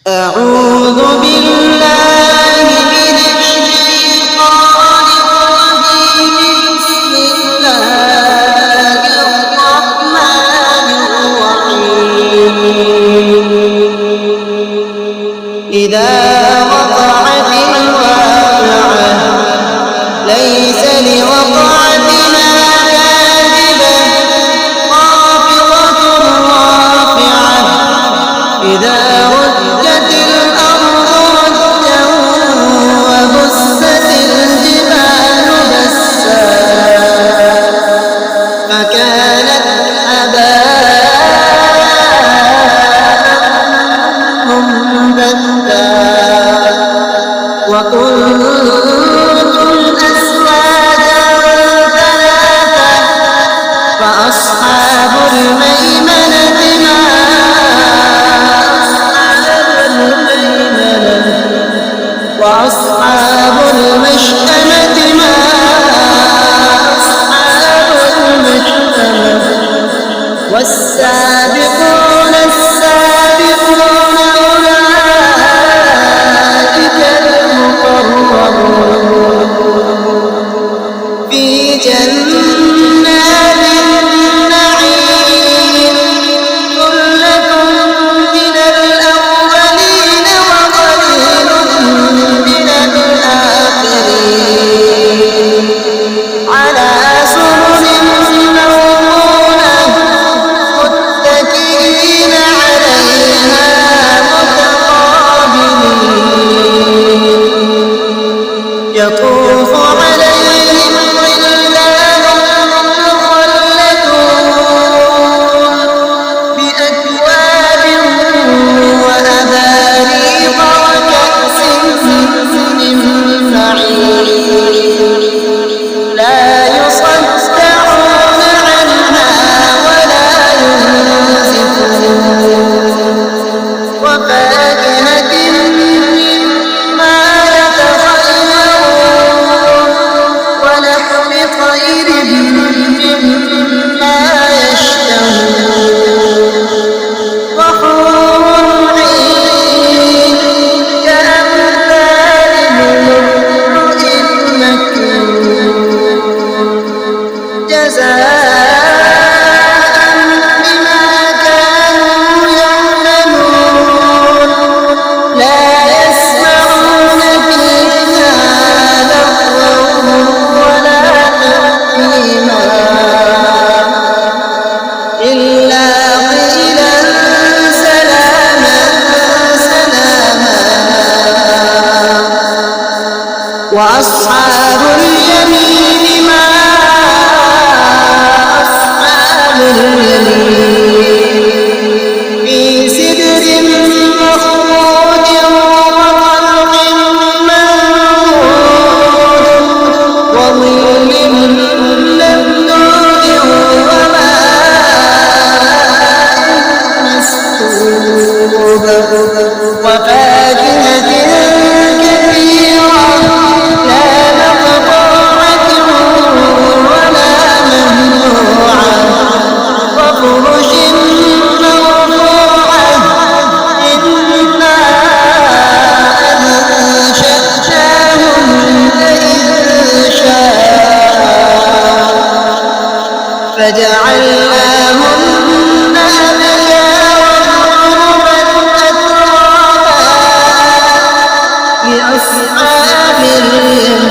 أعوذ بالله من الشيطان الرجيم. بسم الله الرحمن الرحيم. إذا وقعت الواقعة ليس لوقعتها كاذبة خافضة رافعة إذا رجت الأرض رجا وبست الجبال بسا فكانت هباء منبثا وكنتم أزواجا ثلاثة فأصحاب الميمنة ما وأصحاب المشأمة ما أصحاب المشأمة والسابقون السابقون أولئك المقربون في جنات النعيم ثلة من الأولين وقليل من الآخرين على سرر موضونة متكئين عليها متقابلين يطوف عليهم ولدان مخلدون بأكواب وأباريق وكأس من معين لا يصدعون عنها ولا ينزفون وفاكهة مما يتخيرون ولحم طير مما يشتهون وحور عين كأمثال اللؤلؤ المكنون جزاء بما كانوا يعملون لا يسمعون فيها لغوا ولا تأثيما إلا قيلا سلاما سلاما وأصحاب اليمين ما أصحاب اليمين في سدر مخضود وطلق منضود وظل ممدود وماء مسكوب وفاكهة كثيرة لا مقطوعة ولا ممنوعة وفرش مرفوعة إنا أنشأناهن إنشاء فجعلناهن أبكارا عربا أترابا لأصحاب اليمين